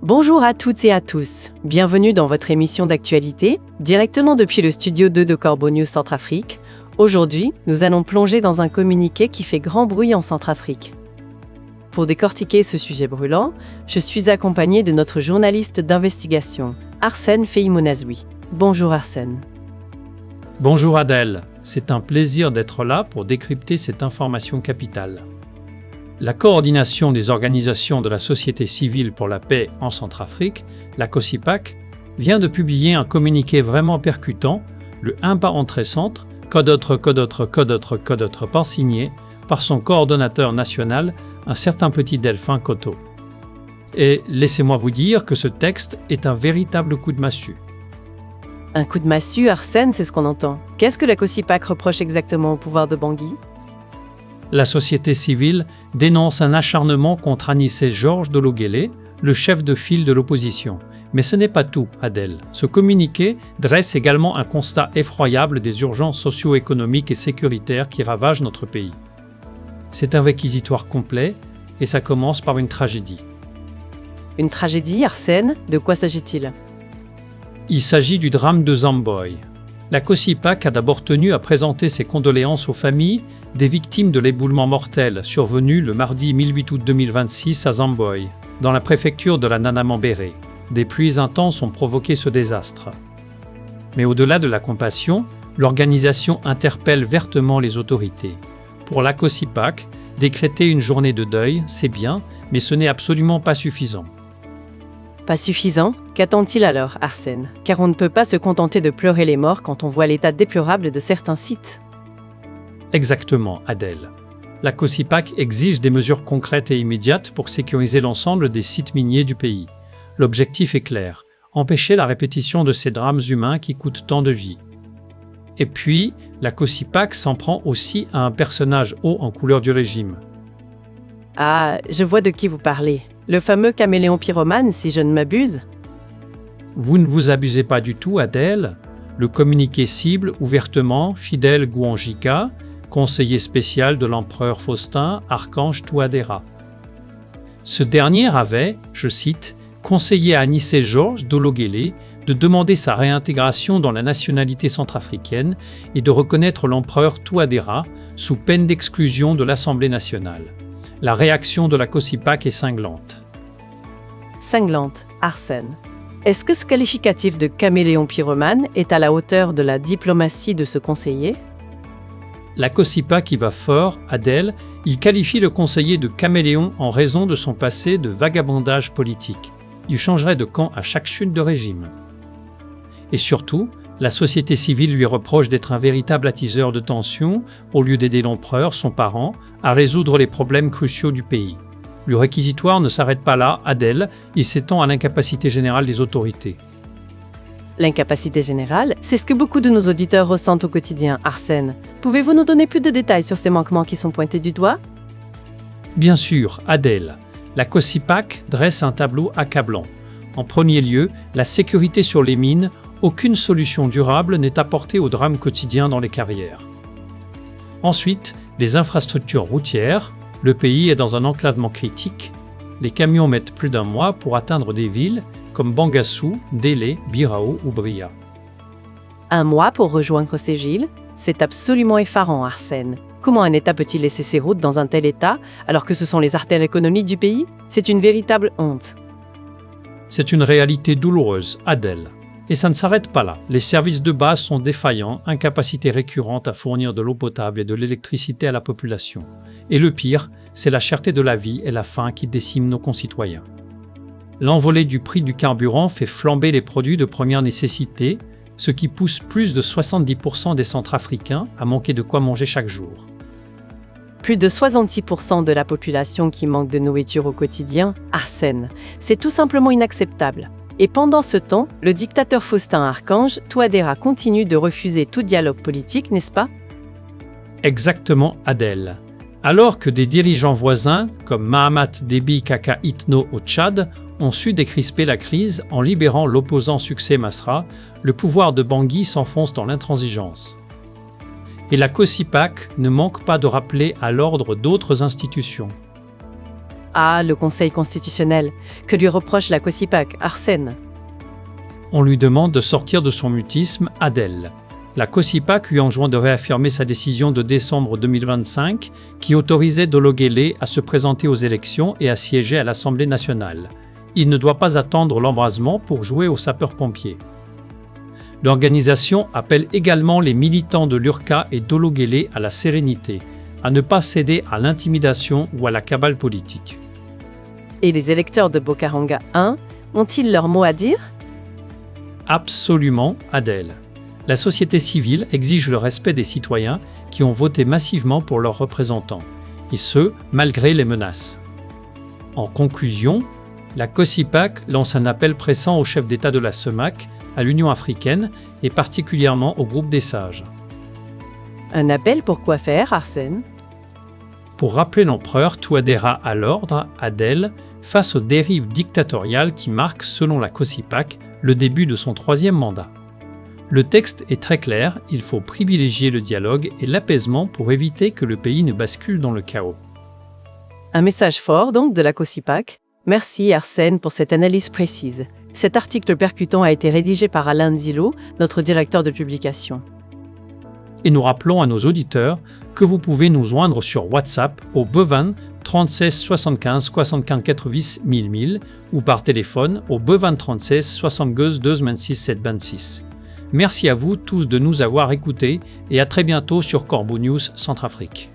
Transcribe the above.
Bonjour à toutes et à tous. Bienvenue dans votre émission d'actualité, directement depuis le studio 2 de Corbeau News Centrafrique. Aujourd'hui, nous allons plonger dans un communiqué qui fait grand bruit en Centrafrique. Pour décortiquer ce sujet brûlant, je suis accompagnée de notre journaliste d'investigation, Arsène Feïmonazoui. Bonjour Arsène. Bonjour Adèle, c'est un plaisir d'être là pour décrypter cette information capitale. La coordination des organisations de la société civile pour la paix en Centrafrique, la COSIPAC, vient de publier un communiqué vraiment percutant, le 1 par entrée centre, code autre par signé, par son coordonnateur national, un certain petit Delphin Koto. Et laissez-moi vous dire que ce texte est un véritable coup de massue. Un coup de massue, Arsène, c'est ce qu'on entend. Qu'est-ce que la COSIPAC reproche exactement au pouvoir de Bangui ? La société civile dénonce un acharnement contre Anissé Georges Dologuélé, le chef de file de l'opposition. Mais ce n'est pas tout, Adèle. Ce communiqué dresse également un constat effroyable des urgences socio-économiques et sécuritaires qui ravagent notre pays. C'est un réquisitoire complet et ça commence par une tragédie. Une tragédie, Arsène ? De quoi s'agit-il ? Il s'agit du drame de Zamboi. La COSIPAC a d'abord tenu à présenter ses condoléances aux familles des victimes de l'éboulement mortel survenu le mardi 8 août 2026 à Zamboi, dans la préfecture de la Nana-Mambéré. Des pluies intenses ont provoqué ce désastre. Mais au-delà de la compassion, l'organisation interpelle vertement les autorités. Pour la COSIPAC, décréter une journée de deuil, c'est bien, mais ce n'est absolument pas suffisant. Pas suffisant ? Qu'attend-il alors, Arsène ? Car on ne peut pas se contenter de pleurer les morts quand on voit l'état déplorable de certains sites. Exactement, Adèle. La COSIPAC exige des mesures concrètes et immédiates pour sécuriser l'ensemble des sites miniers du pays. L'objectif est clair, empêcher la répétition de ces drames humains qui coûtent tant de vies. Et puis, la COSIPAC s'en prend aussi à un personnage haut en couleur du régime. Ah, je vois de qui vous parlez. Le fameux caméléon pyromane, si je ne m'abuse. Vous ne vous abusez pas du tout, Adèle. Le communiqué cible ouvertement Fidèle Gouanjika, conseiller spécial de l'empereur Faustin, archange Touadéra. Ce dernier avait, je cite, conseillé à Anissé Georges Dologuélé de demander sa réintégration dans la nationalité centrafricaine et de reconnaître l'empereur Touadéra sous peine d'exclusion de l'Assemblée nationale. La réaction de la COSIPAC est cinglante. Cinglante, Arsène. Est-ce que ce qualificatif de caméléon pyromane est à la hauteur de la diplomatie de ce conseiller ? La COSIPAC y va fort, Adèle, il qualifie le conseiller de caméléon en raison de son passé de vagabondage politique. Il changerait de camp à chaque chute de régime. Et surtout, la société civile lui reproche d'être un véritable attiseur de tensions au lieu d'aider l'empereur, son parent, à résoudre les problèmes cruciaux du pays. Le réquisitoire ne s'arrête pas là, Adèle, il s'étend à l'incapacité générale des autorités. L'incapacité générale, c'est ce que beaucoup de nos auditeurs ressentent au quotidien, Arsène. Pouvez-vous nous donner plus de détails sur ces manquements qui sont pointés du doigt ? Bien sûr, Adèle. La COSIPAC dresse un tableau accablant. En premier lieu, la sécurité sur les mines. Aucune solution durable n'est apportée au drame quotidien dans les carrières. Ensuite, les infrastructures routières. Le pays est dans un enclavement critique. Les camions mettent plus d'1 mois pour atteindre des villes comme Bangassou, Délé, Birao ou Bria. 1 mois pour rejoindre ces villes ? C'est absolument effarant, Arsène. Comment un État peut-il laisser ses routes dans un tel état alors que ce sont les artères économiques du pays ? C'est une véritable honte. C'est une réalité douloureuse, Adèle. Et ça ne s'arrête pas là. Les services de base sont défaillants, incapacité récurrente à fournir de l'eau potable et de l'électricité à la population. Et le pire, c'est la cherté de la vie et la faim qui déciment nos concitoyens. L'envolée du prix du carburant fait flamber les produits de première nécessité, ce qui pousse plus de 70% des Centrafricains à manquer de quoi manger chaque jour. Plus de 66% de la population qui manque de nourriture au quotidien, Arsène. C'est tout simplement inacceptable. Et pendant ce temps, le dictateur Faustin Archange Touadéra continue de refuser tout dialogue politique, n'est-ce pas ? Exactement, Adèle. Alors que des dirigeants voisins, comme Mahamat Déby Kaka Itno au Tchad, ont su décrisper la crise en libérant l'opposant Succès Masra, le pouvoir de Bangui s'enfonce dans l'intransigeance. Et la COSIPAC ne manque pas de rappeler à l'ordre d'autres institutions. Ah, le Conseil constitutionnel. Que lui reproche la COSIPAC, Arsène? On lui demande de sortir de son mutisme, Adel. La COSIPAC lui enjoint de réaffirmer sa décision de décembre 2025 qui autorisait Dolo Guelleh à se présenter aux élections et à siéger à l'Assemblée nationale. Il ne doit pas attendre l'embrasement pour jouer aux sapeurs-pompiers. L'organisation appelle également les militants de l'URCA et Dolo Guelleh à la sérénité, à ne pas céder à l'intimidation ou à la cabale politique. Et les électeurs de Bokaranga 1 ont-ils leur mot à dire? Absolument, Adel. La société civile exige le respect des citoyens qui ont voté massivement pour leurs représentants, et ce, malgré les menaces. En conclusion, la COSIPAC lance un appel pressant au chef d'État de la CEMAC, à l'Union africaine et particulièrement au groupe des sages. Un appel pour quoi faire, Arsène? Pour rappeler l'empereur Touadéra à l'ordre, Adel, face aux dérives dictatoriales qui marquent, selon la COSIPAC, le début de son 3e mandat. Le texte est très clair, il faut privilégier le dialogue et l'apaisement pour éviter que le pays ne bascule dans le chaos. Un message fort donc de la COSIPAC. Merci Arsène pour cette analyse précise. Cet article percutant a été rédigé par Alain Zilo, notre directeur de publication. Et nous rappelons à nos auditeurs que vous pouvez nous joindre sur WhatsApp au Bevan 36 75 75 90 1000 ou par téléphone au Bevan 36 72 26 726. Merci à vous tous de nous avoir écoutés et à très bientôt sur Corbeau News Centrafrique.